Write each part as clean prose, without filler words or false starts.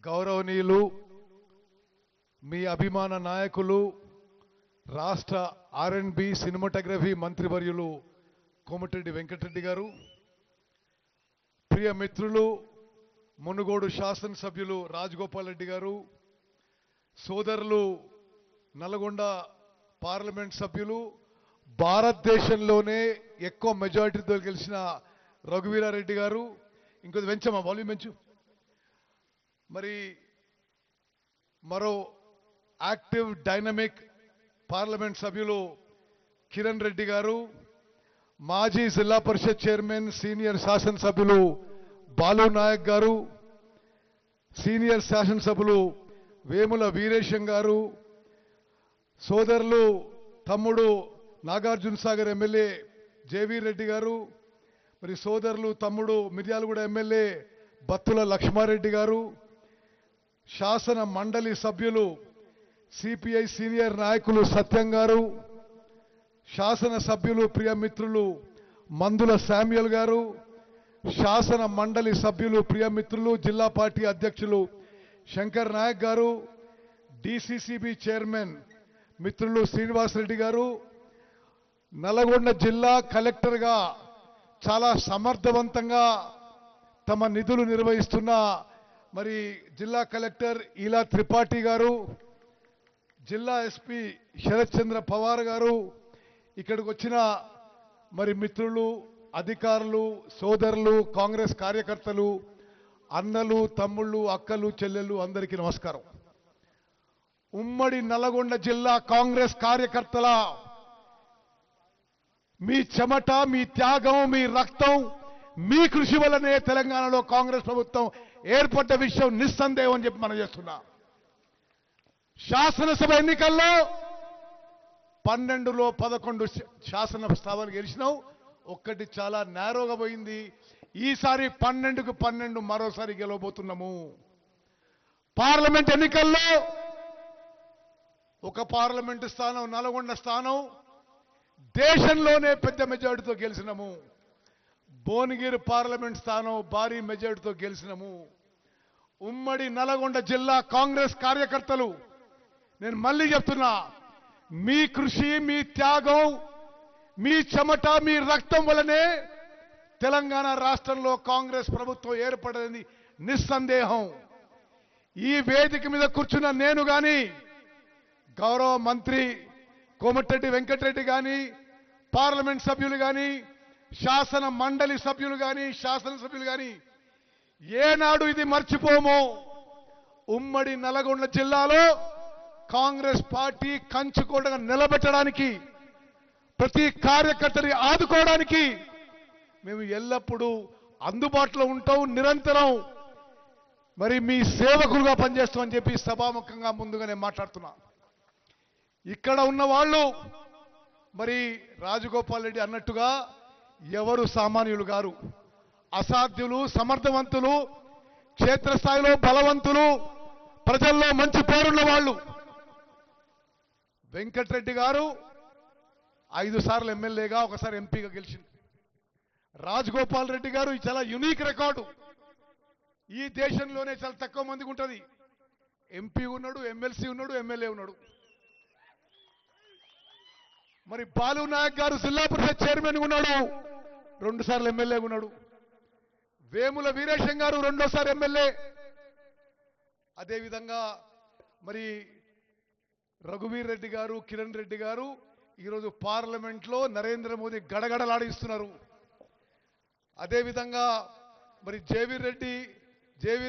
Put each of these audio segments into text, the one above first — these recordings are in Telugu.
గౌరవనీయులు మీ అభిమాన నాయకులు రాష్ట్ర ఆర్&బి సినిమాటోగ్రఫీ మంత్రివర్యులు కోమటిరెడ్డి వెంకటరెడ్డి గారు, ప్రియ మిత్రులు మునుగోడు శాసనసభ్యులు రాజగోపాల్ రెడ్డి గారు, సోదరులు నల్గొండ పార్లమెంట్ సభ్యులు, భారతదేశంలోనే ఎక్కువ మెజారిటీతో గెలిచిన రఘువీరారెడ్డి గారు, ఇంకొద్ది వెంచమ్మా వాల్యూమ్ పెంచు, మరి మరో యాక్టివ్ డైనమిక్ పార్లమెంట్ సభ్యులు కిరణ్ రెడ్డి గారు, మాజీ జిల్లా పరిషత్ చైర్మన్ సీనియర్ శాసనసభ్యులు బాలు నాయక్ గారు, సీనియర్ శాసనసభ్యులు వేముల వీరేశం గారు, సోదరులు తమ్ముడు నాగార్జున సాగర్ ఎమ్మెల్యే జేవీ రెడ్డి గారు, మరి సోదరులు తమ్ముడు మిర్యాలగూడ ఎమ్మెల్యే బత్తుల లక్ష్మారెడ్డి గారు, శాసన మండలి సభ్యులు సిపిఐ సీనియర్ నాయకులు సత్యం గారు, శాసన సభ్యులు ప్రియ మిత్రులు మందుల శామ్యుల్ గారు, శాసన మండలి సభ్యులు ప్రియ మిత్రులు జిల్లా పార్టీ అధ్యక్షులు శంకర్ నాయక్ గారు, డిసిసిబి చైర్మన్ మిత్రులు శ్రీనివాసరెడ్డి గారు, నల్గొండ జిల్లా కలెక్టర్గా చాలా సమర్థవంతంగా తమ నిధులు నిర్వహిస్తున్న మరి జిల్లా కలెక్టర్ ఈలా త్రిపాఠి గారు, జిల్లా ఎస్పీ శరత్ చంద్ర పవార్ గారు, ఇక్కడికి వచ్చిన మరి మిత్రులు, అధికారులు, సోదరులు, కాంగ్రెస్ కార్యకర్తలు, అన్నలు, తమ్ముళ్ళు, అక్కలు, చెల్లెళ్ళు అందరికీ నమస్కారం. ఉమ్మడి నల్గొండ జిల్లా కాంగ్రెస్ కార్యకర్తల మీ చెమట, మీ త్యాగం, మీ రక్తం, మీ కృషి వల్లనే తెలంగాణలో కాంగ్రెస్ ప్రభుత్వం ఏర్పడ్డ విషయం నిస్సందేహం అని చెప్పి మనం చేస్తున్నా. శాసనసభ ఎన్నికల్లో 12లో 11 శాసన స్థానాలు గెలిచినావు, ఒక్కటి చాలా నేరోగా పోయింది. ఈసారి 12కు 12 మరోసారి గెలవబోతున్నాము. పార్లమెంట్ ఎన్నికల్లో ఒక పార్లమెంటు స్థానం, నల్గొండ స్థానం దేశంలోనే పెద్ద మెజారిటీతో గెలిచినాము. భువనగిరి పార్లమెంట్ స్థానం భారీ మెజారిటీతో గెలిచినాము. ఉమ్మడి నల్గొండ జిల్లా కాంగ్రెస్ కార్యకర్తలు, నేను మళ్ళీ చెప్తున్నా, మీ కృషి, మీ త్యాగం, మీ చెమట, మీ రక్తం వల్లనే తెలంగాణ రాష్ట్రంలో కాంగ్రెస్ ప్రభుత్వం ఏర్పడదని నిస్సందేహం. ఈ వేదిక మీద కూర్చున్న నేను గాని, గౌరవ మంత్రి కోమటిరెడ్డి వెంకటరెడ్డి గాని, పార్లమెంట్ సభ్యులు గాని, శాసన మండలి సభ్యులు గాని, శాసనసభ్యులు గాని ఏనాడు ఇది మర్చిపోము. ఉమ్మడి నల్గొండ జిల్లాలో కాంగ్రెస్ పార్టీ కంచుకోటగా నిలబెట్టడానికి, ప్రతి కార్యకర్తని ఆదుకోవడానికి మేము ఎల్లప్పుడూ అందుబాటులో ఉంటాం. నిరంతరం మరి మీ సేవకులుగా పనిచేస్తామని చెప్పి సభాముఖంగా ముందుగానే మాట్లాడుతున్నా. ఇక్కడ ఉన్న వాళ్ళు మరి రాజగోపాల్ రెడ్డి అన్నట్టుగా ఎవరు సామాన్యులు గారు, అసాధ్యులు, సమర్థవంతులు, క్షేత్రస్థాయిలో బలవంతులు, ప్రజల్లో మంచి పేరున్న వాళ్ళు. వెంకటరెడ్డి గారు 5 సార్లు ఎమ్మెల్యేగా, ఒకసారి ఎంపీగా గెలిచింది. రాజగోపాల్ రెడ్డి గారు చాలా యునిక్ రికార్డు. ఈ దేశంలోనే చాలా తక్కువ మందికి ఉంటుంది. ఎంపీ ఉన్నాడు, ఎమ్మెల్సీ ఉన్నాడు, ఎమ్మెల్యే ఉన్నాడు. మరి బాలు నాయక్ గారు జిల్లా పరిషత్ చైర్మన్ ఉన్నాడు, 2 సార్లు ఎమ్మెల్యే ఉన్నాడు. వేముల వీరేశం గారు 2వ ఎమ్మెల్యే. అదేవిధంగా మరి రఘువీర్ రెడ్డి గారు, కిరణ్ రెడ్డి గారు ఈరోజు పార్లమెంట్లో నరేంద్ర మోదీ గడగడలాడిస్తున్నారు. అదేవిధంగా మరి జేవీ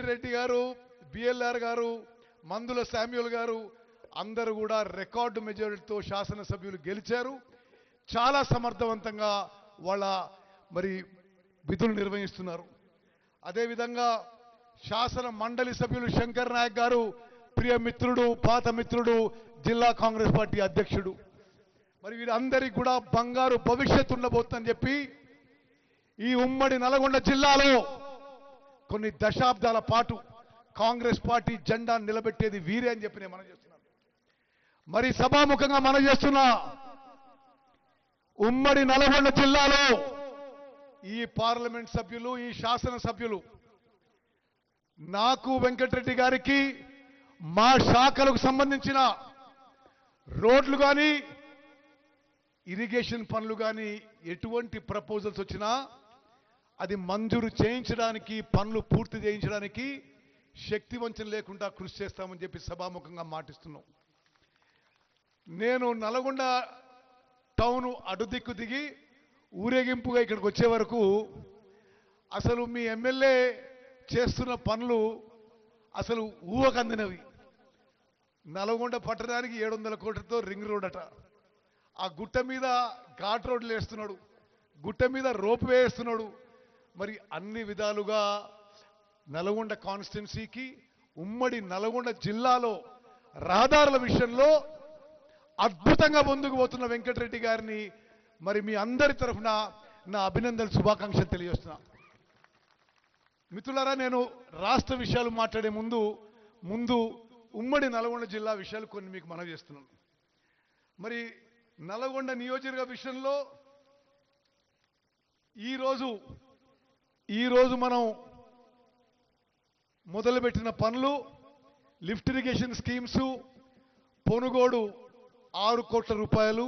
రెడ్డి గారు, బిఎల్ఆర్ గారు, మందుల శామ్యుల్ గారు అందరూ కూడా రికార్డు మెజారిటీతో శాసనసభ్యులు గెలిచారు. చాలా సమర్థవంతంగా వాళ్ళ మరి విధులు నిర్వహిస్తున్నారు. అదేవిధంగా శాసన మండలి సభ్యులు శంకర్ నాయక్ గారు ప్రియ మిత్రుడు, పాత మిత్రుడు, జిల్లా కాంగ్రెస్ పార్టీ అధ్యక్షుడు. మరి వీరందరికీ కూడా బంగారు భవిష్యత్తు ఉండబోతుందని చెప్పి ఈ ఉమ్మడి నల్గొండ జిల్లాలో కొన్ని దశాబ్దాల పాటు కాంగ్రెస్ పార్టీ జెండా నిలబెట్టేది వీరే అని చెప్పి నేను మనం చేస్తున్నాను. మరి సభాముఖంగా మనం చేస్తున్న ఉమ్మడి నల్గొండ జిల్లాలో ఈ పార్లమెంట్ సభ్యులు, ఈ శాసన సభ్యులు నాకు వెంకటరెడ్డి గారికి మా శాఖలకు సంబంధించిన రోడ్లు కానీ ఇరిగేషన్ పనులు కానీ ఎటువంటి ప్రపోజల్స్ వచ్చినా అది మంజూరు చేయించడానికి పనులు పూర్తి చేయించడానికి శక్తి వంచన లేకుండా కృషి చేస్తామని చెప్పి సభాముఖంగా మాటిస్తున్నాం. నేను నల్గొండ టౌన్ అడుదిక్కు దిగి ఊరేగింపుగా ఇక్కడికి వచ్చే వరకు అసలు మీ ఎమ్మెల్యే చేస్తున్న పనులు అసలు ఊహకందినవి. నల్గొండ పట్టణానికి 700 కోట్లతో రింగ్ రోడ్ అట, ఆ గుట్ట మీద ఘాట్ రోడ్లు వేస్తున్నాడు, గుట్ట మీద రోప్ వేస్తున్నాడు. మరి అన్ని విధాలుగా నల్గొండ కాన్స్టిట్యున్సీకి ఉమ్మడి నల్గొండ జిల్లాలో రహదారుల విషయంలో అద్భుతంగా ముందుకు పోతున్న వెంకటరెడ్డి గారిని మరి మీ అందరి తరఫున నా అభినందనలు శుభాకాంక్షలు తెలియజేస్తున్నా. మిత్రులారా, నేను రాష్ట్ర విషయాలు మాట్లాడే ముందు ఉమ్మడి నల్గొండ జిల్లా విషయాలు కొన్ని మీకు మనవి చేస్తున్నాను. మరి నల్గొండ నియోజకవర్గ విషయంలో ఈరోజు మనం మొదలుపెట్టిన పనులు లిఫ్ట్ ఇరిగేషన్ స్కీమ్స్, పొనుగోడు 6 కోట్ల రూపాయలు,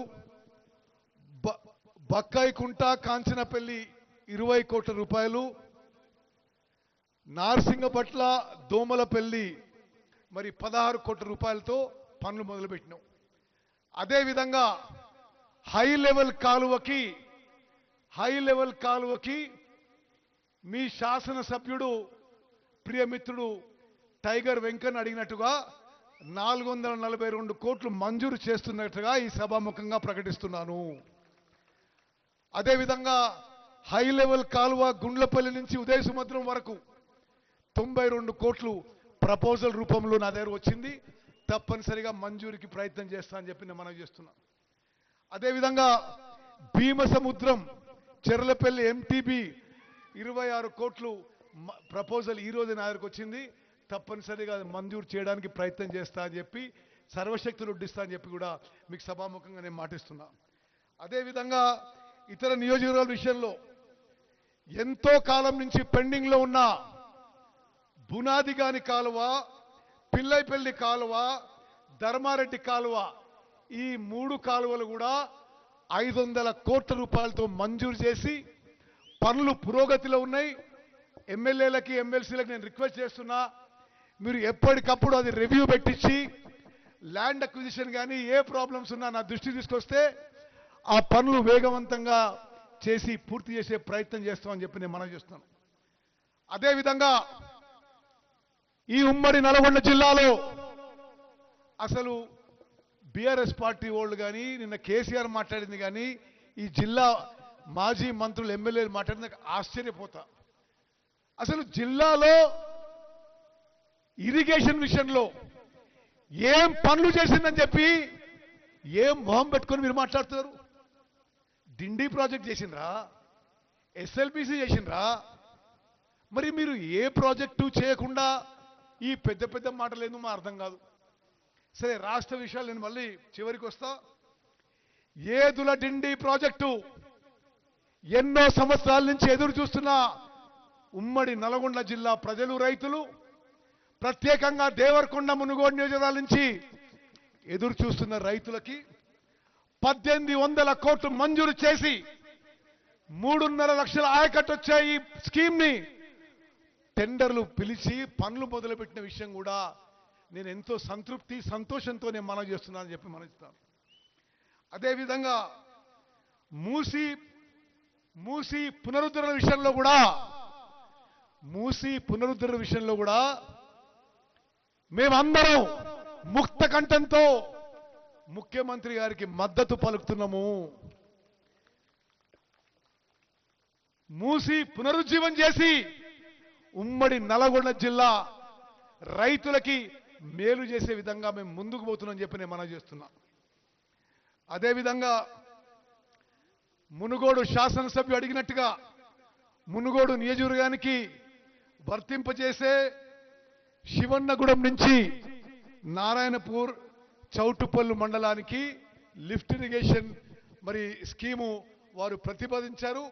బక్కాయికుంట కాంచనపల్లి 20 కోట్ల రూపాయలు, నార్సింగపట్ల దోమలపల్లి మరి 16 కోట్ల రూపాయలతో పనులు మొదలుపెట్టినాం. అదేవిధంగా హై లెవెల్ కాలువకి మీ శాసనసభ్యుడు ప్రియమిత్రుడు టైగర్ వెంకన్న అడిగినట్టుగా 442 కోట్లు మంజూరు చేస్తున్నట్టుగా ఈ సభాముఖంగా ప్రకటిస్తున్నాను. అదేవిధంగా హై లెవెల్ కాలువ గుండ్లపల్లి నుంచి ఉదయ సముద్రం వరకు 92 కోట్లు ప్రపోజల్ రూపంలో నా దగ్గర వచ్చింది. తప్పనిసరిగా మంజూరికి ప్రయత్నం చేస్తా అని చెప్పి నేను మనవి చేస్తున్నా. అదేవిధంగా భీమసముద్రం చెర్లపల్లి ఎంటీబీ 26 కోట్లు ప్రపోజల్ ఈరోజు నా దగ్గరకు వచ్చింది. తప్పనిసరిగా మంజూరు చేయడానికి ప్రయత్నం చేస్తా అని చెప్పి సర్వశక్తులు ఉడ్డిస్తా అని చెప్పి కూడా మీకు సభాముఖంగా నేను మాటిస్తున్నా. అదేవిధంగా ఇతర నియోజకవర్గాల విషయంలో ఎంతో కాలం నుంచి పెండింగ్లో ఉన్న బునాదిగాని కాలువ, పిల్లైపల్లి కాలువ, ధర్మారెడ్డి కాలువ, ఈ 3 కాలువలు కూడా 500 కోట్ల రూపాయలతో మంజూరు చేసి పనులు పురోగతిలో ఉన్నాయి. ఎమ్మెల్యేలకి ఎమ్మెల్సీలకు నేను రిక్వెస్ట్ చేస్తున్నా, మీరు ఎప్పటికప్పుడు అది రివ్యూ పెట్టించి ల్యాండ్ అక్విజిషన్ కానీ ఏ ప్రాబ్లమ్స్ ఉన్నా నా దృష్టి తీసుకొస్తే ఆ పనులు వేగవంతంగా చేసి పూర్తి చేసే ప్రయత్నం చేస్తామని చెప్పి నేను మనవి చేస్తున్నాను. అదేవిధంగా ఈ ఉమ్మడి నల్గొండ జిల్లాలో అసలు బీఆర్ఎస్ పార్టీ వాళ్ళు కానీ నిన్న కేసీఆర్ మాట్లాడింది కానీ ఈ జిల్లా మాజీ మంత్రులు ఎమ్మెల్యేలు మాట్లాడింది ఆశ్చర్యపోతా. అసలు జిల్లాలో ఇరిగేషన్ విషయంలో ఏం పనులు చేసిందని చెప్పి ఏం మొహం పెట్టుకొని మీరు మాట్లాడుతున్నారు? డిండి ప్రాజెక్ట్ చేసిండ్రా? ఎస్ఎల్బిసి చేసిండ్రా? మరి మీరు ఏ ప్రాజెక్టు చేయకుండా ఈ పెద్ద పెద్ద మాటలు ఏందో మా అర్థం కాదు. సరే, రాష్ట్ర విషయాలు నేను మళ్ళీ చివరికి వస్తా. ఏదుల డిండి ప్రాజెక్టు ఎన్నో సంవత్సరాల నుంచి ఎదురు చూస్తున్న ఉమ్మడి నల్గొండ జిల్లా ప్రజలు, రైతులు, ప్రత్యేకంగా దేవరకొండ, మునుగోడు నియోజకవర్గాల నుంచి ఎదురు చూస్తున్న రైతులకి 1800 కోట్లు మంజూరు చేసి 3.5 లక్షల ఆయకట్టు వచ్చే ఈ స్కీమ్ ని టెండర్లు పిలిచి పనులు మొదలుపెట్టిన విషయం కూడా నేను ఎంతో సంతృప్తి, సంతోషంతో నేను మనవి చేస్తున్నానని చెప్పి మనవిస్తాను. అదేవిధంగా మూసి పునరుద్ధరణ విషయంలో కూడా మేమందరం ముక్త కంఠంతో ముఖ్యమంత్రి గారికి మద్దతు పలుకుతున్నాము. మూసి పునరుజ్జీవం చేసి ఉమ్మడి నల్గొండ జిల్లా రైతులకి మేలు చేసే విధంగా మేము ముందుకు పోతున్నామని చెప్పి నేను మనవి చేస్తున్నా. అదేవిధంగా మునుగోడు శాసనసభ్యుడు అడిగినట్టుగా మునుగోడు నియోజకవర్గానికి వర్తింపజేసే శివన్నగూడెం నుంచి నారాయణపూర్ చౌటుపల్లి మండలానికి లిఫ్ట్ ఇరిగేషన్ మరి స్కీము వారు ప్రతిపాదించారు.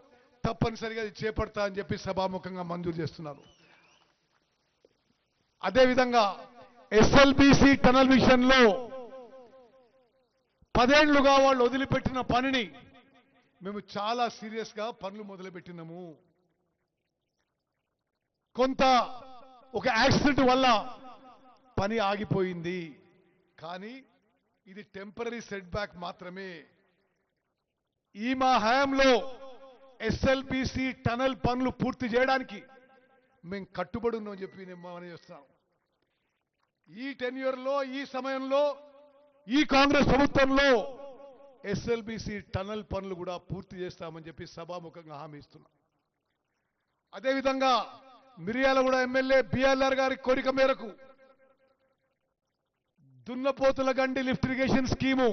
తప్పనిసరిగా అది చేపడతా అని చెప్పి సభాముఖంగా మంజూరు చేస్తున్నారు. అదేవిధంగా ఎస్ఎల్బిసి టనల్ విషయంలో 10 ఏళ్లుగా వాళ్ళు వదిలిపెట్టిన పనిని మేము చాలా సీరియస్గా పనులు మొదలుపెట్టినాము. కొంత ఒక యాక్సిడెంట్ వల్ల పని ఆగిపోయింది, కానీ ఇది టెంపరీ సెట్ బ్యాక్ మాత్రమే. ఈ మా హయాంలో ఎస్ఎల్బిసి టనల్ పనులు పూర్తి చేయడానికి మేము కట్టుబడి ఉన్నామని చెప్పి నేను మనం చేస్తున్నాం. ఈ టెన్యూర్లో, ఈ సమయంలో, ఈ కాంగ్రెస్ ప్రభుత్వంలో ఎస్ఎల్బిసి టనల్ పనులు కూడా పూర్తి చేస్తామని చెప్పి సభాముఖంగా హామీ ఇస్తున్నాం. అదేవిధంగా మిర్యాలగూడ ఎమ్మెల్యే బిఎల్ఆర్ గారి కోరిక మేరకు దున్నపోతుల గండి లిఫ్ట్ ఇరిగేషన్ స్కీము,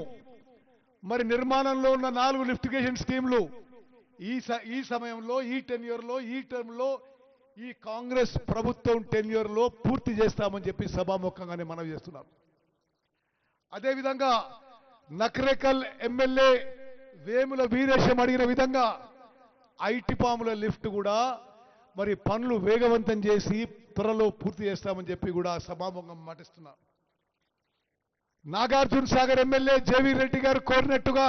మరి నిర్మాణంలో ఉన్న 4 లిఫ్ట్ ఇరిగేషన్ స్కీములు ఈ సమయంలో, ఈ టెన్యూర్లో, ఈ టర్మ్లో, ఈ కాంగ్రెస్ ప్రభుత్వం టెన్యూర్లో పూర్తి చేస్తామని చెప్పి సభాముఖంగానే మనం చేస్తున్నాం. అదేవిధంగా నకరేకల్ ఎమ్మెల్యే వేముల వీరేశం అడిగిన విధంగా ఐటి పాముల లిఫ్ట్ కూడా మరి పనులు వేగవంతం చేసి త్వరలో పూర్తి చేస్తామని చెప్పి కూడా సభాముఖం మాటిస్తున్నాం. నాగార్జున సాగర్ ఎమ్మెల్యే జేవీ రెడ్డి గారు కోరినట్టుగా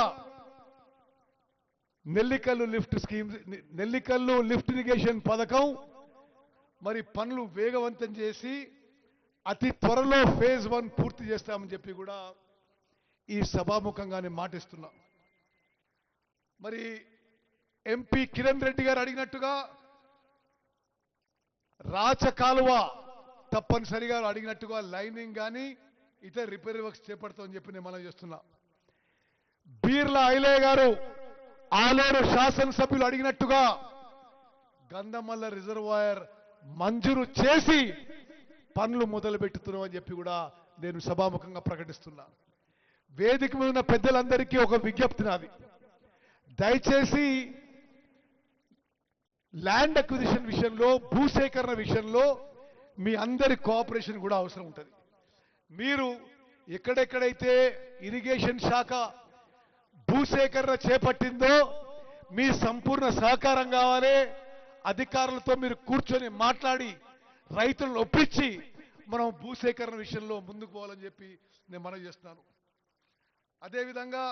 నెల్లికల్లు లిఫ్ట్ ఇరిగేషన్ పథకం మరి పనులు వేగవంతం చేసి అతి త్వరలో ఫేజ్ 1 పూర్తి చేస్తామని చెప్పి కూడా ఈ సభాముఖంగానే మాటిస్తున్నాం. మరి ఎంపీ కిరణ్ రెడ్డి గారు అడిగినట్టుగా రాచకాలువ తప్పనిసరిగా అడిగినట్టుగా లైనింగ్ కానీ ఇతర రిపేర్ వర్క్స్ చేపడతామని చెప్పి నేను మనం చేస్తున్నా. బీర్ల ఐలయ్య గారు ఆలేరు శాసనసభ్యులు అడిగినట్టుగా గంధమల్ల రిజర్వాయర్ మంజూరు చేసి పనులు మొదలు పెట్టుతున్నామని చెప్పి కూడా నేను సభాముఖంగా ప్రకటిస్తున్నా. వేదిక మీద ఉన్న పెద్దలందరికీ ఒక విజ్ఞప్తి నాది, దయచేసి ల్యాండ్ అక్విజిషన్ విషయంలో, భూసేకరణ విషయంలో మీ అందరి కోఆపరేషన్ కూడా అవసరం ఉంటుంది. మీరు ఎక్కడెక్కడైతే ఇరిగేషన్ శాఖ భూసేకరణ చేపట్టిందో మీ సంపూర్ణ సహకారం కావాలి. అధికారులతో మీరు కూర్చొని మాట్లాడి రైతులను ఒప్పించి మనం భూసేకరణ విషయంలో ముందుకు పోవాలని చెప్పి నేను మనవి చేస్తున్నాను. అదేవిధంగా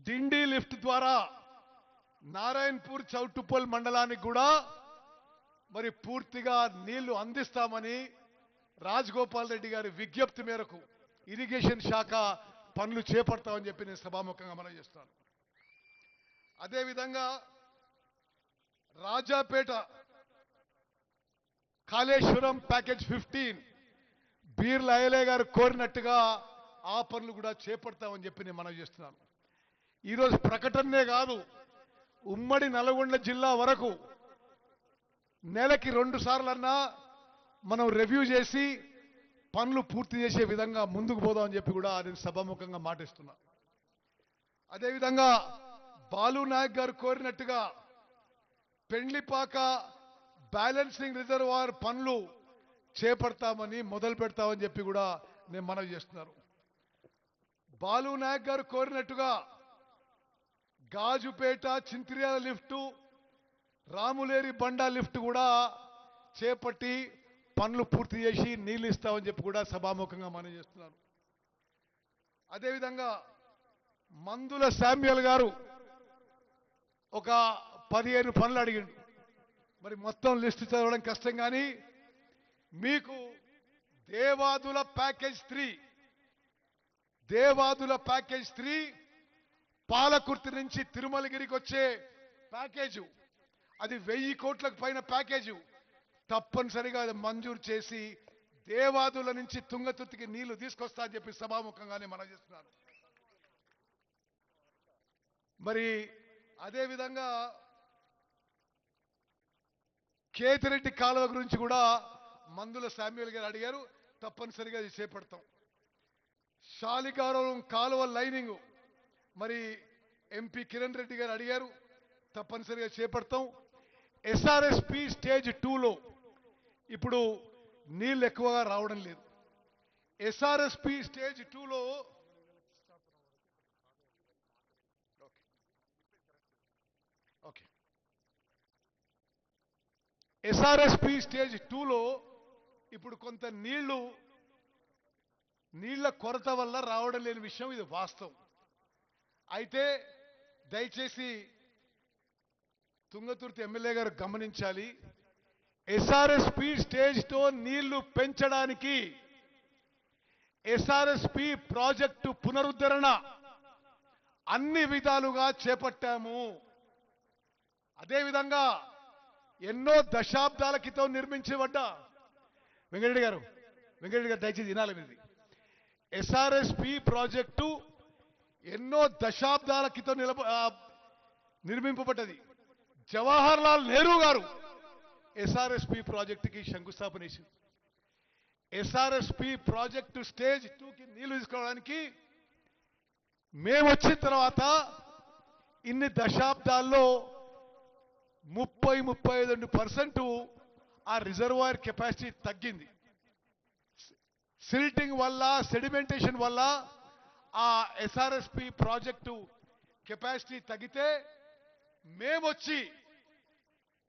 డిండి లిఫ్ట్ ద్వారా నారాయణపూర్ చౌటుప్పల్ మండలానికి కూడా మరి పూర్తిగా నీళ్లు అందిస్తామని రాజగోపాల్ రెడ్డి గారి విజ్ఞప్తి మేరకు ఇరిగేషన్ శాఖ పనులు చేపడతామని చెప్పి నేను సభాముఖంగా మనవి చేస్తాను. అదేవిధంగా రాజాపేట కాళేశ్వరం ప్యాకేజ్ 15 బీర్ల ఐలయ్య గారు కోరినట్టుగా ఆ పనులు కూడా చేపడతామని చెప్పి నేను మనవి చేస్తున్నాను. ఈరోజు ప్రకటనే కాదు, ఉమ్మడి నల్గొండ జిల్లా వరకు నెలకి 2 సార్లన్నా మనం రివ్యూ చేసి పనులు పూర్తి చేసే విధంగా ముందుకు పోదామని చెప్పి కూడా నేను సభాముఖంగా మాటిస్తున్నా. అదేవిధంగా బాలు నాయక్ గారు కోరినట్టుగా పెండ్లిపాక బ్యాలెన్సింగ్ రిజర్వాయర్ పనులు చేపడతామని, మొదలు పెడతామని చెప్పి కూడా నేను మనవి చేస్తున్నాను. బాలు నాయక్ గారు కోరినట్టుగా గాజుపేట చింతిర్యాల లిఫ్టు, రాములేరి బండా లిఫ్ట్ కూడా చేపట్టి పనులు పూర్తి చేసి నీళ్లు ఇస్తామని చెప్పి కూడా సభాముఖంగా మనం చేస్తున్నాను. అదేవిధంగా మందుల శామ్యుల్ గారు ఒక 15 పనులు అడిగిండు. మరి మొత్తం లిస్టు చదవడం కష్టం, కానీ మీకు దేవాదుల ప్యాకేజ్ 3 పాలకుర్తి నుంచి తిరుమలగిరికి వచ్చే ప్యాకేజు, అది 1000 కోట్లకు పైన ప్యాకేజు తప్పనిసరిగా అది మంజూరు చేసి దేవాదుల నుంచి తుంగతుర్తికి నీళ్లు తీసుకొస్తా అని చెప్పి సభాముఖంగానే మనం చేస్తున్నాను. మరి అదేవిధంగా కేతిరెడ్డి కాలువ గురించి కూడా మందుల శామ్యుల్ గారు అడిగారు, తప్పనిసరిగా అది చేపడతాం. శాలికారం కాలువ లైనింగ్ మరి ఎంపీ కిరణ్ రెడ్డి గారు అడిగారు, తప్పనిసరిగా చేపడతాం. ఎస్ఆర్ఎస్పి స్టేజ్ 2లో ఇప్పుడు నీళ్ళు ఎక్కువగా రావడం లేదు. ఎస్ఆర్ఎస్పి స్టేజ్ 2లో ఓకే. ఎస్ఆర్ఎస్పి స్టేజ్ 2లో ఇప్పుడు కొంత నీళ్ల కొరత వల్ల రావడం లేని విషయం ఇది వాస్తవం. అయితే దయచేసి తుంగతుర్తి ఎమ్మెల్యే గారు గమనించాలి. ఎస్ఆర్ఎస్పి స్టేజ్ 2 నీళ్లు పెంచడానికి ఎస్ఆర్ఎస్పి ప్రాజెక్టు పునరుద్ధరణ అన్ని విధాలుగా చేపట్టాము. అదేవిధంగా ఎన్నో దశాబ్దాల క్రితం నిర్మించబడ్డ వెంకటరెడ్డి గారు దయచేసి వినాలి ఇది. ఎస్ఆర్ఎస్పి ప్రాజెక్టు ఎన్నో దశాబ్దాల క్రితం నిర్మింపబడ్డది. జవహర్ లాల్ నెహ్రూ గారు ఎస్ఆర్ఎస్పి ప్రాజెక్టుకి శంకుస్థాపన చేసింది. ఎస్ఆర్ఎస్పి ప్రాజెక్టు స్టేజ్ 2కి నీళ్లు తీసుకోవడానికి మేము వచ్చిన తర్వాత ఇన్ని దశాబ్దాల్లో 30-32% ఆ రిజర్వాయర్ కెపాసిటీ తగ్గింది. సిల్టింగ్ వల్ల, సెడిమెంటేషన్ వల్ల ఆ ఎస్ఆర్ఎస్పి ప్రాజెక్టు కెపాసిటీ తగ్గితే మేమొచ్చి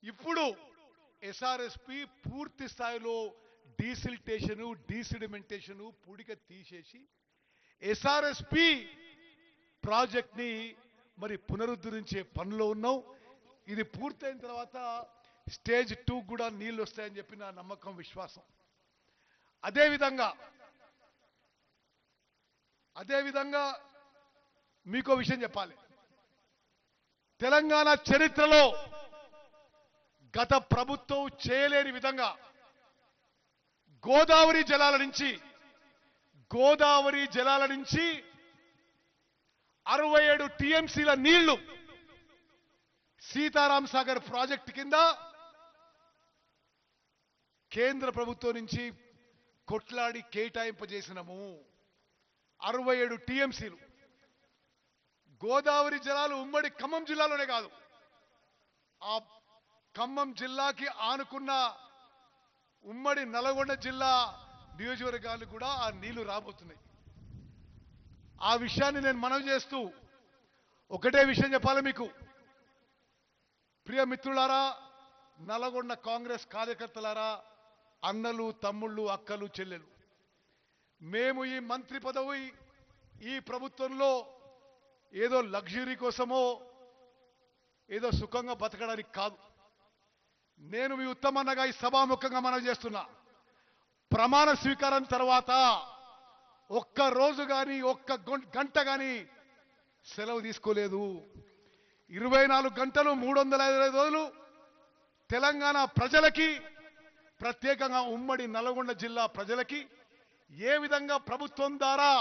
ఇప్పుడు ఎస్ఆర్ఎస్పి పూర్తి స్థాయిలో డీసిల్టేషను, డీసిడిమెంటేషను పూడిక తీసేసి ఎస్ఆర్ఎస్పి ప్రాజెక్ట్ని మరి పునరుద్ధరించే పనిలో ఉన్నాం. ఇది పూర్తయిన తర్వాత స్టేజ్ 2 కూడా నీళ్లు వస్తాయని చెప్పి నా నమ్మకం, విశ్వాసం. అదేవిధంగా మీకో విషయం చెప్పాలి. తెలంగాణ చరిత్రలో గత ప్రభుత్వం చేయలేని విధంగా గోదావరి జలాల నుంచి 67 టీఎంసీల నీళ్లు సీతారాం సాగర్ ప్రాజెక్టు కింద కేంద్ర ప్రభుత్వం నుంచి కొట్లాడి కేటాయింపజేసినాము. 67 టీఎంసీలు. గోదావరి జలాలు ఉమ్మడి ఖమ్మం జిల్లాలోనే కాదు, ఆ ఖమ్మం జిల్లాకి ఆనుకున్న ఉమ్మడి నల్గొండ జిల్లా నియోజకవర్గాలు కూడా ఆ నీళ్లు రాబోతున్నాయి. ఆ విషయాన్ని నేను మనవి చేస్తూ ఒకటే విషయం చెప్పాలి మీకు. ప్రియ మిత్రులారా, నల్గొండ కాంగ్రెస్ కార్యకర్తలారా, అన్నలు, తమ్ముళ్ళు, అక్కలు, చెల్లెలు, మేము ఈ మంత్రి పదవి ఈ ప్రభుత్వంలో ఏదో లగ్జరీ కోసమో ఏదో సుఖంగా బతకడానికి కాదు. నేను మీ ఉత్తమన్నగా ఈ సభాముఖంగా మనవి చేస్తున్నా. ప్రమాణ స్వీకారం తర్వాత ఒక్క రోజు కానీ ఒక్క గంట కానీ సెలవు తీసుకోలేదు. 24 గంటలు 365 రోజులు తెలంగాణ ప్రజలకి, ప్రత్యేకంగా ఉమ్మడి నల్గొండ జిల్లా ప్రజలకి ఏ విధంగా ప్రభుత్వం ద్వారా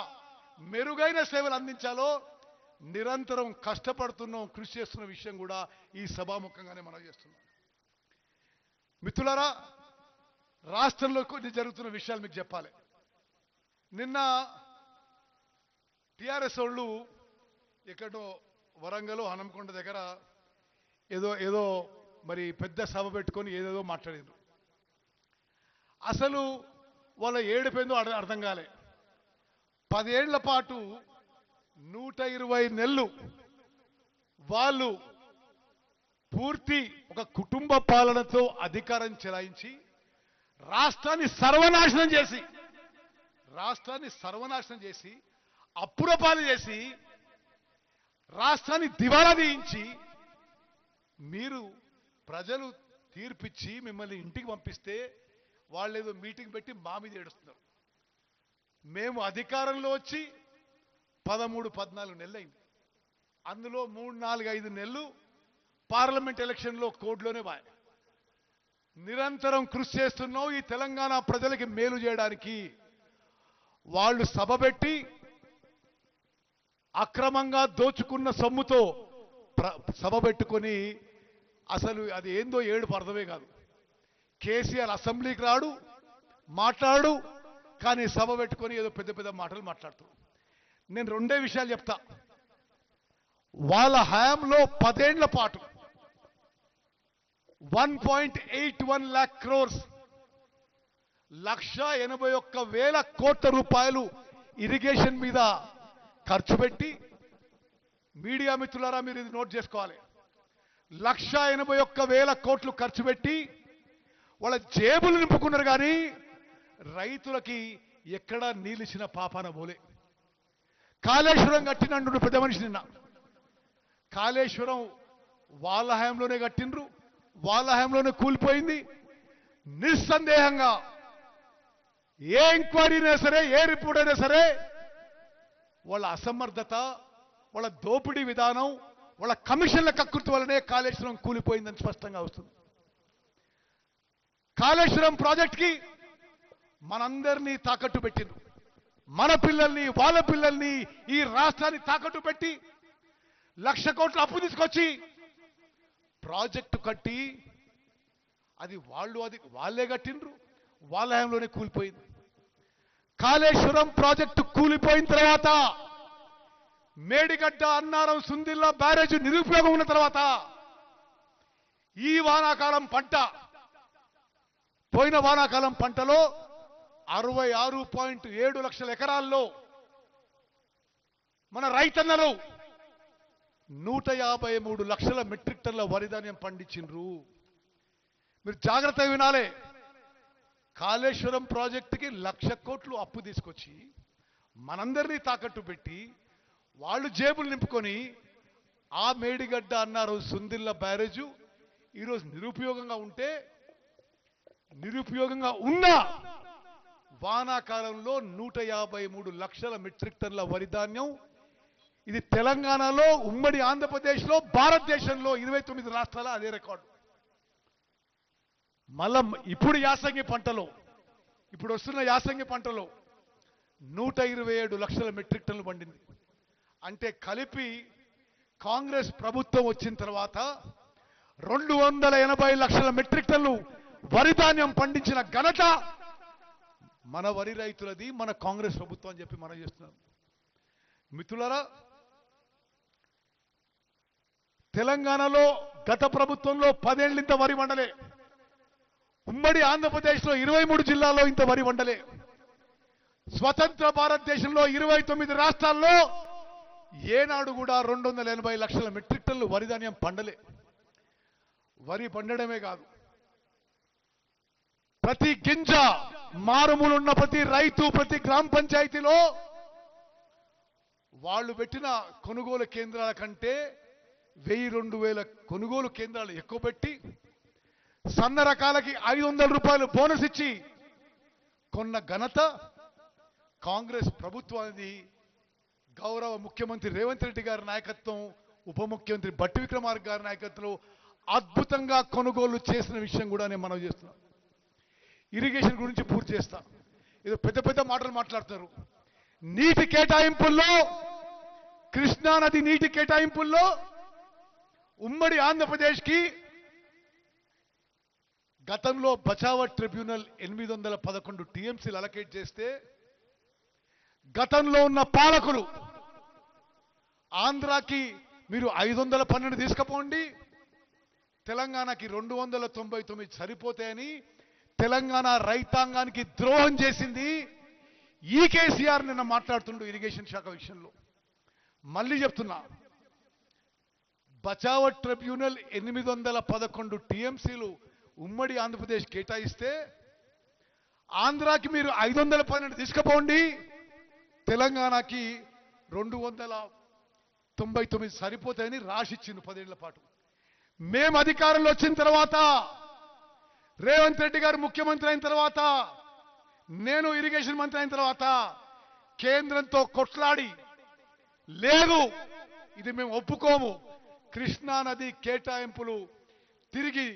మెరుగైన సేవలు అందించాలో నిరంతరం కష్టపడుతున్నాం, కృషి చేస్తున్న విషయం కూడా ఈ సభాముఖంగానే మనం చేస్తున్నాం. మిత్రులారా, రాష్ట్రంలో కొన్ని జరుగుతున్న విషయాలు మీకు చెప్పాలి. నిన్న టిఆర్ఎస్ వాళ్ళు ఎక్కడో వరంగల్, హనంకొండ దగ్గర ఏదో మరి పెద్ద సభ పెట్టుకొని ఏదేదో మాట్లాడారు. అసలు వాళ్ళ ఏడుపేందో అర్థం కాలే. 10 ఏళ్ల పాటు 120 నెలలు వాళ్ళు పూర్తి ఒక కుటుంబ పాలనతో అధికారం చెలాయించి రాష్ట్రాన్ని సర్వనాశనం చేసి అప్పురపాలు చేసి రాష్ట్రాన్ని దివాలా తీయించి మీరు ప్రజలు తీర్పిచ్చి మిమ్మల్ని ఇంటికి పంపిస్తే వాళ్ళు ఏదో మీటింగ్ పెట్టి మా మీద ఏడుస్తున్నారు. మేము అధికారంలో వచ్చి 13-14 నెలలు అయింది. అందులో 3-4-5 నెలలు పార్లమెంట్ ఎలక్షన్లో కోడ్లోనే బాయ్. నిరంతరం కృషి చేస్తున్నాం ఈ తెలంగాణ ప్రజలకి మేలు చేయడానికి. వాళ్ళు సభ పెట్టి అక్రమంగా దోచుకున్న సొమ్ముతో సభ పెట్టుకొని అసలు అది ఏందో ఏడుపు అర్థమే కాదు. కేసీఆర్ అసెంబ్లీకి రాడు, మాట్లాడు, కానీ సభ పెట్టుకొని ఏదో పెద్ద పెద్ద మాటలు మాట్లాడుతాడు. నేను 2 విషయాలు చెప్తా. వాళ్ళ హయాంలో 10 ఏళ్ల పాటు 1.81 lakh crores 1,81,000 కోట్ల రూపాయలు ఇరిగేషన్ మీద ఖర్చు పెట్టి, మీడియా మిత్రులారా మీరు ఇది నోట్ చేసుకోవాలి, 1,81,000 కోట్లు ఖర్చు పెట్టి వాళ్ళ జేబులు నింపుకున్నారు కానీ రైతులకి ఎక్కడా నీలిసిన పాపాన పోలే. కాళేశ్వరం కట్టినండు పెద్ద మనిషి నిన్న. కాళేశ్వరం వాళ్ళ హయాంలోనే కట్టిండ్రు, వాళ్ళ హయాంలోనే కూలిపోయింది. నిస్సందేహంగా ఏ ఎంక్వైరీ అయినా సరే, ఏ రిపోర్ట్ అయినా సరే, వాళ్ళ అసమర్థత, వాళ్ళ దోపిడీ విధానం, వాళ్ళ కమిషన్ల కకృతి వల్లనే కాళేశ్వరం కూలిపోయిందని స్పష్టంగా వస్తుంది. కాళేశ్వరం ప్రాజెక్ట్కి మనందరినీ తాకట్టు పెట్టిండ్రు. మన పిల్లల్ని, వాళ్ళ పిల్లల్ని, ఈ రాష్ట్రాన్ని తాకట్టు పెట్టి 1,00,000 కోట్ల అప్పు తీసుకొచ్చి ప్రాజెక్టు కట్టి అది వాళ్ళే కట్టిండ్రు, వాళ్ళ హయాంలోనే కూలిపోయింది. కాళేశ్వరం ప్రాజెక్టు కూలిపోయిన తర్వాత, మేడిగడ్డ, అన్నారం, సుందిల్లా బ్యారేజ్ నిరుపయోగం ఉన్న తర్వాత ఈ వానాకాలం పంట, పోయిన వానాకాలం పంటలో 66.7 లక్షల ఎకరాల్లో మన రైతన్నలు 153 లక్షల మెట్రిక్ టన్నుల వరి ధాన్యం పండించిండ్రు. మీరు జాగ్రత్తగా వినాలే. కాళేశ్వరం ప్రాజెక్టుకి 1,00,000 కోట్లు అప్పు తీసుకొచ్చి మనందరినీ తాకట్టు పెట్టి వాళ్ళు జేబులు నింపుకొని ఆ మేడిగడ్డ, అన్నారు, సుందిల్ల బ్యారేజు ఈరోజు నిరుపయోగంగా ఉన్న వానాకాలంలో 153 లక్షల మెట్రిక్ టన్నుల వరి ధాన్యం. ఇది తెలంగాణలో, ఉమ్మడి ఆంధ్రప్రదేశ్లో, భారతదేశంలో 29 రాష్ట్రాల అదే రికార్డు. మళ్ళా ఇప్పుడు వస్తున్న యాసంగి పంటలో 127 లక్షల మెట్రిక్ టన్నులు పండింది. అంటే కలిపి కాంగ్రెస్ ప్రభుత్వం వచ్చిన తర్వాత 280 లక్షల మెట్రిక్ టన్నులు వరి ధాన్యం పండించిన ఘనత మన వరి రైతులది, మన కాంగ్రెస్ ప్రభుత్వం అని చెప్పి మనం చేస్తున్నాం. మిత్రులారా, తెలంగాణలో గత ప్రభుత్వంలో 10 ఏళ్ళు ఇంత వరి వండలే. ఉమ్మడి ఆంధ్రప్రదేశ్లో 23 జిల్లాల్లో ఇంత వరి వండలే. స్వతంత్ర భారతదేశంలో 29 రాష్ట్రాల్లో ఏనాడు కూడా 280 లక్షల మెట్రిక్ టన్నులు వరి ధాన్యం పండలే. వరి పండడమే కాదు, ప్రతి గింజ, మారుమూలున్న ప్రతి రైతు, ప్రతి గ్రామ పంచాయతీలో వాళ్ళు పెట్టిన కొనుగోలు కేంద్రాల కంటే 1,000-2,000 కొనుగోలు కేంద్రాలు ఎక్కువ పెట్టి సన్న రకాలకి 500 రూపాయలు బోనస్ ఇచ్చి కొన్న ఘనత కాంగ్రెస్ ప్రభుత్వానికి. గౌరవ ముఖ్యమంత్రి రేవంత్ రెడ్డి గారి నాయకత్వం, ఉప ముఖ్యమంత్రి బట్టి విక్రమార్క గారి నాయకత్వంలో అద్భుతంగా కొనుగోలు చేసిన విషయం కూడా నేను మనవి చేస్తున్నాను. ఇరిగేషన్ గురించి పూర్తి చేస్తా. ఏదో పెద్ద పెద్ద మాటలు మాట్లాడుతున్నారు. నీటి కేటాయింపుల్లో, కృష్ణానది నీటి కేటాయింపుల్లో ఉమ్మడి ఆంధ్రప్రదేశ్కి గతంలో బచావత్ ట్రిబ్యునల్ 811 టీఎంసీలు అలకేట్ చేస్తే, గతంలో ఉన్న పాలకులు ఆంధ్రాకి మీరు 512 తీసుకుపోండి, తెలంగాణకి 299 సరిపోతాయని తెలంగాణ రైతాంగానికి ద్రోహం చేసింది ఈ కేసీఆర్. నిన్న మాట్లాడుతుండు ఇరిగేషన్ శాఖ విషయంలో. మళ్ళీ చెప్తున్నా, బచావత్ ట్రిబ్యునల్ 811 టీఎంసీలు ఉమ్మడి ఆంధ్రప్రదేశ్ కేటాయిస్తే, ఆంధ్రాకి మీరు 512 తీసుకుపోండి, తెలంగాణకి 299 సరిపోతాయని రాసిచ్చింది 10 ఏళ్ల పాటు. మేము అధికారంలో వచ్చిన తర్వాత, రేవంత్ రెడ్డి గారు ముఖ్యమంత్రి అయిన తర్వాత, నేను ఇరిగేషన్ మంత్రి అయిన తర్వాత కేంద్రంతో కొట్లాడి, లేదు ఇది మేము ఒప్పుకోము, కృష్ణా నది కేటాయింపులు తిరిగి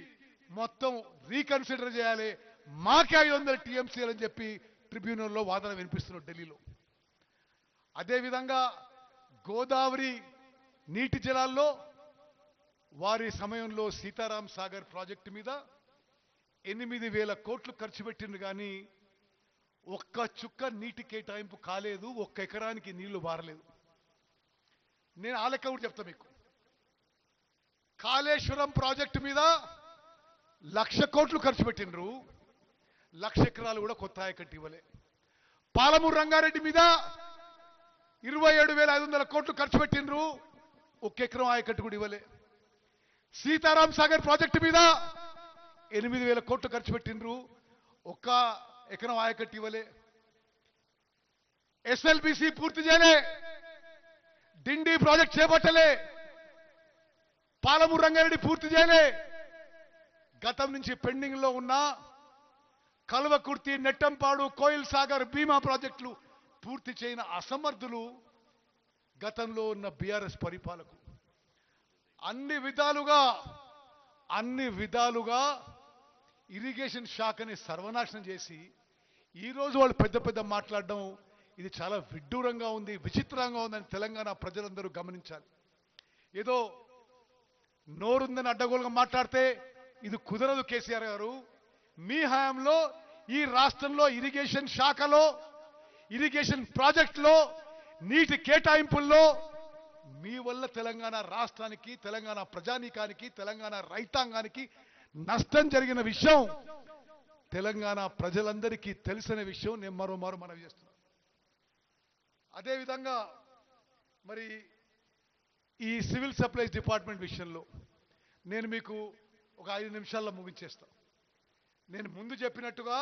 మొత్తం రీకన్సిడర్ చేయాలి, మాకే 500 టీఎంసీలు అని చెప్పి ట్రిబ్యునల్లో వాదన వినిపిస్తున్నారు ఢిల్లీలో. అదేవిధంగా గోదావరి నీటి జలాల్లో వారి సమయంలో సీతారాం సాగర్ ప్రాజెక్టు మీద 8,000 కోట్లు ఖర్చు పెట్టింది, కానీ ఒక్క చుక్క నీటి కేటాయింపు కాలేదు, ఒక్క ఎకరానికి నీళ్లు బారలేదు. నేను ఆ లెక్క కూడా చెప్తా మీకు. కాళేశ్వరం ప్రాజెక్టు మీద 1,00,000 కోట్లు ఖర్చు పెట్టిండ్రు, 1,00,000 ఎకరాలు కూడా కొత్త ఆయకట్టు ఇవ్వలే. పాలమూరు రంగారెడ్డి మీద 27,500 కోట్లు ఖర్చు పెట్టిండ్రు, ఒక్క ఎకరం ఆయకట్టు కూడా ఇవ్వలే. సీతారాం సాగర్ ప్రాజెక్టు మీద 8,000 కోట్లు ఖర్చు పెట్టిండ్రు. ఒక్క ఎకరం ఆయకట్టు ఇవ్వలే. ఎస్ఎల్బిసి పూర్తి చేయలే. డిండి ప్రాజెక్ట్ చేపట్టలే. పాలమూరు రంగారెడ్డి పూర్తి చేయలే. గతం నుంచి పెండింగ్ లో ఉన్న కల్వకుర్తి, నెట్టంపాడు, కోయిల్ సాగర్, భీమా ప్రాజెక్టులు పూర్తి చేయని అసమర్థులు గతంలో ఉన్న బీఆర్ఎస్ పరిపాలకులు. అన్ని విధాలుగా ఇరిగేషన్ శాఖని సర్వనాశనం చేసి ఈరోజు వాళ్ళు పెద్ద పెద్ద మాట్లాడడం ఇది చాలా విడ్డూరంగా ఉంది, విచిత్రంగా ఉందని తెలంగాణ ప్రజలందరూ గమనించాలి. ఏదో నోరుందని అడ్డగోలుగా మాట్లాడితే ఇది కుదరదు. కేసీఆర్ గారు, మీ హయాంలో ఈ రాష్ట్రంలో ఇరిగేషన్ శాఖలో, ఇరిగేషన్ ప్రాజెక్టులో, నీటి కేటాయింపుల్లో మీ వల్ల తెలంగాణ రాష్ట్రానికి, తెలంగాణ ప్రజానీకానికి, తెలంగాణ రైతాంగానికి నష్టం జరిగిన విషయం తెలంగాణ ప్రజలందరికీ తెలిసిన విషయం. నేను మరోమారు మనవి చేస్తున్నాను. అదేవిధంగా మరి ఈ సివిల్ సప్లైస్ డిపార్ట్మెంట్ విషయంలో నేను మీకు ఒక 5 నిమిషాల్లో ముగించేస్తాను. నేను ముందు చెప్పినట్టుగా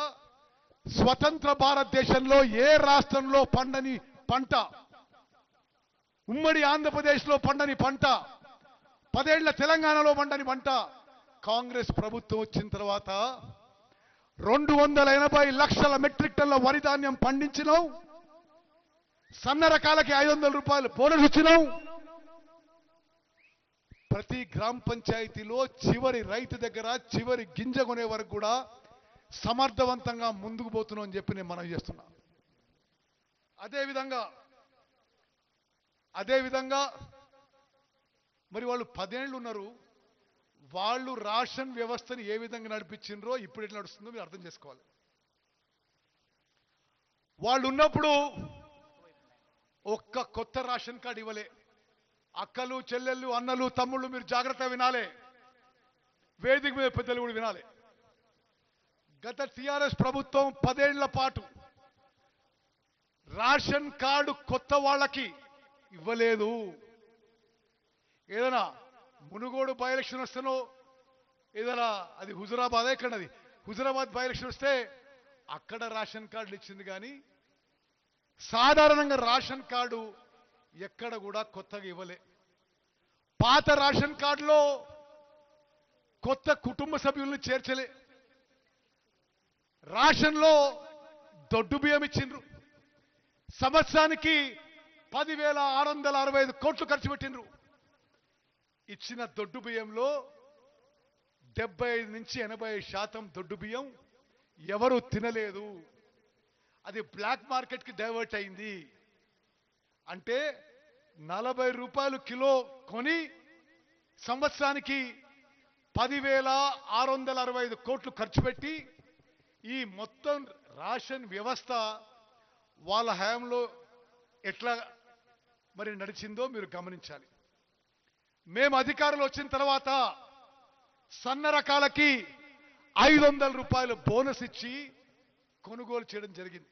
స్వతంత్ర భారతదేశంలో ఏ రాష్ట్రంలో పండని పంట, ఉమ్మడి ఆంధ్రప్రదేశ్లో పండని పంట, 10 ఏళ్ల తెలంగాణలో పండని పంట కాంగ్రెస్ ప్రభుత్వం వచ్చిన తర్వాత 280 లక్షల మెట్రిక్ టన్నుల వరి ధాన్యం పండించినాం. సన్న రకాలకి 500 రూపాయలు బోనస్ ఇచ్చినాం. ప్రతి గ్రామ పంచాయతీలో చివరి రైతు దగ్గర చివరి గింజ కొనే వరకు కూడా సమర్థవంతంగా ముందుకు పోతున్నాం అని చెప్పి నేను మనవి చేస్తున్నా. అదేవిధంగా మరి వాళ్ళు 10 ఏళ్ళు ఉన్నారు. వాళ్ళు రేషన్ వ్యవస్థని ఏ విధంగా నడిపించిండ్రో ఇప్పుడు ఎట్లా నడుస్తుందో మీరు అర్థం చేసుకోవాలి. వాళ్ళు ఉన్నప్పుడు ఒక్క కొత్త రేషన్ కార్డు ఇవ్వలే. అక్కలు, చెల్లెళ్ళు, అన్నలు, తమ్ముళ్ళు మీరు జాగ్రత్తగా వినాలి. వేదిక మీద పెద్దలు కూడా వినాలి. గత టిఆర్ఎస్ ప్రభుత్వం 10 ఏళ్ల పాటు రేషన్ కార్డు కొత్త వాళ్ళకి ఇవ్వలేదు. ఏదైనా మునుగోడు బై ఎలక్షన్ వస్తేనో, ఏదైనా అది హుజురాబాద్, ఎక్కడది హుజురాబాద్ బై ఎలక్షన్ వస్తే అక్కడ రేషన్ కార్డులు ఇచ్చింది. కానీ సాధారణంగా రేషన్ కార్డు ఎక్కడ కూడా కొత్తగా ఇవ్వలే. పాత రేషన్ కార్డులో కొత్త కుటుంబ సభ్యులను చేర్చలే. రేషన్లో దొడ్డు బియ్యం ఇచ్చిండ్రు. సంవత్సరానికి 10,665 కోట్లు ఖర్చు పెట్టిండ్రు. ఇచ్చిన దొడ్డు బియ్యంలో 75 నుంచి 80% దొడ్డు బియ్యం ఎవరు తినలేదు. అది బ్లాక్ మార్కెట్కి డైవర్ట్ అయింది. అంటే 40 రూపాయలు కిలో కొని సంవత్సరానికి 10,665 కోట్లు ఖర్చు పెట్టి ఈ మొత్తం రేషన్ వ్యవస్థ వాళ్ళ హయాంలో ఎట్లా మరి నడిచిందో మీరు గమనించాలి. మేము అధికారంలో వచ్చిన తర్వాత సన్న రకాలకి 500 రూపాయలు బోనస్ ఇచ్చి కొనుగోలు చేయడం జరిగింది.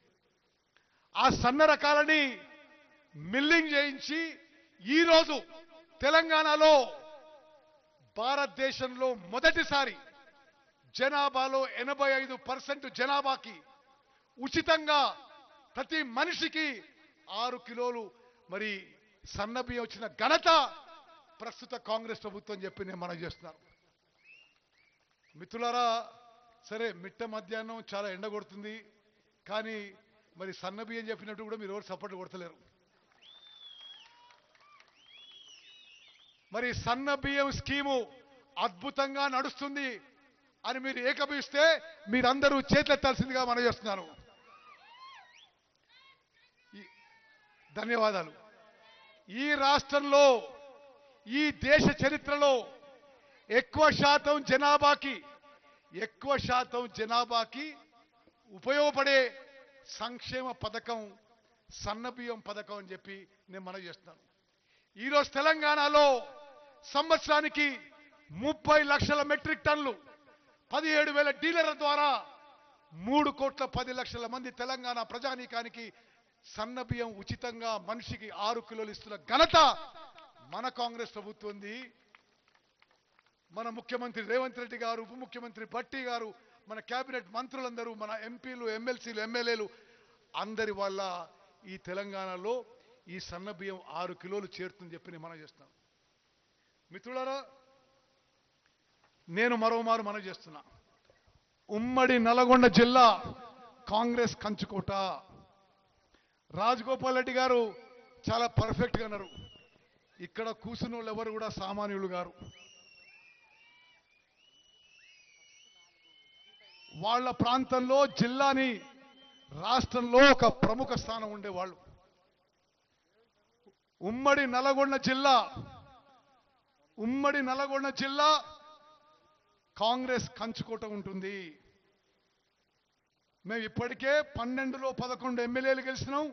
ఆ సన్న రకాలని మిల్లింగ్ చేయించి ఈరోజు తెలంగాణలో భారతదేశంలో మొదటిసారి జనాభాలో 85% జనాభాకి ఉచితంగా ప్రతి మనిషికి 6 కిలోలు మరి సన్న బియ్యం వచ్చిన ఘనత ప్రస్తుత కాంగ్రెస్ ప్రభుత్వం చెప్పి నేను మనవి చేస్తున్నాను. మిత్రులారా, సరే మిట్ట మధ్యాహ్నం చాలా ఎండ కొడుతుంది, కానీ మరి సన్న బియ్యం చెప్పినట్టు కూడా మీరు ఎవరు సపోర్ట్ కొడతలేరు. మరి సన్న బియ్యం స్కీము అద్భుతంగా నడుస్తుంది అని మీరు ఏకీభవిస్తే మీరందరూ చేతులెత్తాల్సిందిగా మనం చేస్తున్నాను. ధన్యవాదాలు. ఈ రాష్ట్రంలో, ఈ దేశ చరిత్రలో ఎక్కువ శాతం జనాభాకి ఉపయోగపడే సంక్షేమ పథకం సన్నబియ్యం పథకం అని చెప్పి నేను మనవి చేస్తున్నాను. ఈరోజు తెలంగాణలో సంవత్సరానికి 30 లక్షల మెట్రిక్ టన్నులు 17,000 డీలర్ల ద్వారా 3,10,00,000 మంది తెలంగాణ ప్రజానీకానికి సన్న బియ్యం ఉచితంగా మనిషికి 6 కిలోలు ఇస్తున్న ఘనత మన కాంగ్రెస్ ప్రభుత్వం ఉంది. మన ముఖ్యమంత్రి రేవంత్ రెడ్డి గారు, ఉప ముఖ్యమంత్రి భట్టి గారు, మన కేబినెట్ మంత్రులందరూ, మన ఎంపీలు, ఎమ్మెల్సీలు, ఎమ్మెల్యేలు అందరి వల్ల ఈ తెలంగాణలో ఈ సన్న బియ్యం 6 కిలోలు చేరుతుందని చెప్పి నేను మనవి చేస్తున్నాను. మిత్రులారా, నేను మరోమారు మనవి చేస్తున్నా, ఉమ్మడి నల్గొండ జిల్లా కాంగ్రెస్ కంచుకోట. రాజగోపాల్ రెడ్డి గారు చాలా పర్ఫెక్ట్గా అన్నారు, ఇక్కడ కూర్చున్న వాళ్ళు ఎవరు కూడా సామాన్యులు గారు. వాళ్ళ ప్రాంతంలో జిల్లాని రాష్ట్రంలో ఒక ప్రముఖ స్థానం ఉండేవాళ్ళు. ఉమ్మడి నల్గొండ జిల్లా కాంగ్రెస్ కంచుకోట ఉంటుంది. మేము ఇప్పటికే 12లో 11 ఎమ్మెల్యేలు గెలిచినాం,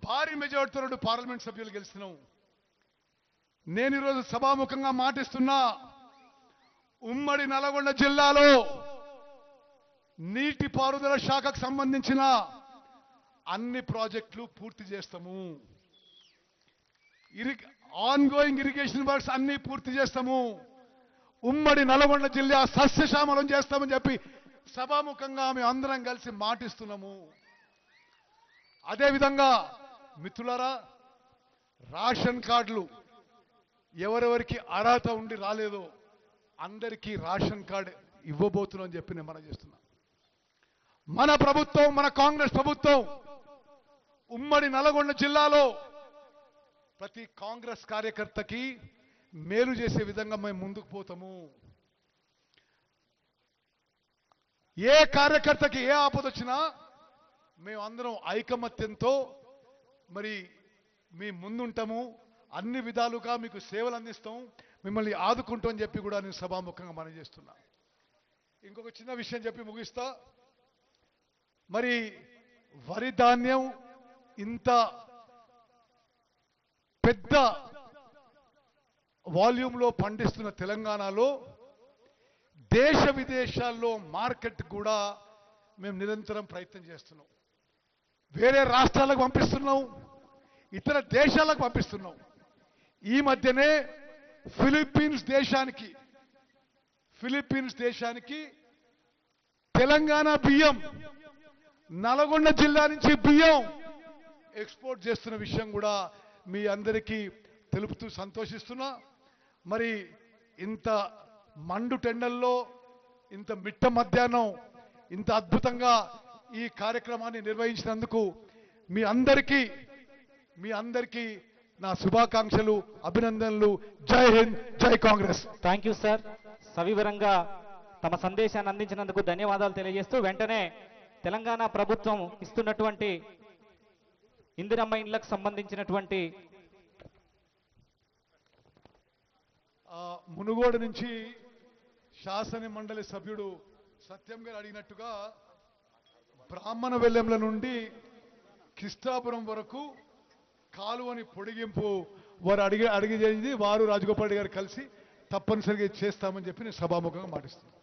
భారీ మెజార్టీతో 2 పార్లమెంట్ సభ్యులు గెలిచినాం. నేను ఈరోజు సభాముఖంగా మాటిస్తున్నా, ఉమ్మడి నల్గొండ జిల్లాలో నీటిపారుదల శాఖకు సంబంధించిన అన్ని ప్రాజెక్టులు పూర్తి చేస్తాము. ఆన్గోయింగ్ ఇరిగేషన్ వర్క్స్ అన్ని పూర్తి చేస్తాము. ఉమ్మడి నల్గొండ జిల్లా సస్యశ్యామలం చేస్తామని చెప్పి సభాముఖంగా మేము అందరం కలిసి మాటిస్తున్నాము. అదేవిధంగా మిత్రులారా, రేషన్ కార్డులు ఎవరెవరికి అర్హత ఉండి రాలేదో అందరికీ రేషన్ కార్డు ఇవ్వబోతున్నామని చెప్పి నేను మనం చేస్తున్నా. మన ప్రభుత్వం, మన కాంగ్రెస్ ప్రభుత్వం ఉమ్మడి నల్గొండ జిల్లాలో ప్రతి కాంగ్రెస్ కార్యకర్తకి మేలు చేసే విధంగా మేము ముందుకు పోతాము. ఏ కార్యకర్తకి ఏ ఆపద వచ్చినా మేము అందరం ఐకమత్యంతో మరి మీ ముందుంటాము, అన్ని విధాలుగా మీకు సేవలు అందిస్తాం, మిమ్మల్ని ఆదుకుంటామని చెప్పి కూడా నేను సభాముఖంగా మనం చేస్తున్నా. ఇంకొక చిన్న విషయం చెప్పి ముగిస్తా. మరి వరి ధాన్యం ఇంత పెద్ద వాల్యూమ్లో పండిస్తున్న తెలంగాణలో దేశ విదేశాల్లో మార్కెట్ కూడా మేము నిరంతరం ప్రయత్నం చేస్తున్నాం. వేరే రాష్ట్రాలకు పంపిస్తున్నాం, ఇతర దేశాలకు పంపిస్తున్నాం. ఈ మధ్యనే ఫిలిప్పీన్స్ దేశానికి తెలంగాణ బియ్యం, నల్గొండ జిల్లా నుంచి బియ్యం ఎక్స్పోర్ట్ చేస్తున్న విషయం కూడా మీ అందరికీ తెలుపుతూ సంతోషిస్తున్నా. మరి ఇంత మండు టెండల్లో, ఇంత మిట్ట మధ్యాహ్నం ఇంత అద్భుతంగా ఈ కార్యక్రమాన్ని నిర్వహించినందుకు మీ అందరికీ నా శుభాకాంక్షలు, అభినందనలు. జై హింద్, జై కాంగ్రెస్. Thank you sir. సవివరంగా తమ సందేశాన్ని అందించినందుకు ధన్యవాదాలు తెలియజేస్తూ వెంటనే తెలంగాణ ప్రభుత్వం ఇస్తున్నటువంటి ఇందిరమ్మ ఇండ్లకు సంబంధించినటువంటి మునుగోడు నుంచి శాసన మండలి సభ్యుడు సత్యం గారు అడిగినట్టుగా బ్రాహ్మణ వెల్లెంల నుండి కిష్టాపురం వరకు కాలువని పొడిగింపు వారు అడిగేది వారు రాజగోపాల్ గారు కలిసి తప్పనిసరిగా చేస్తామని చెప్పి నేను సభాముఖంగా మాటిస్తున్నాను.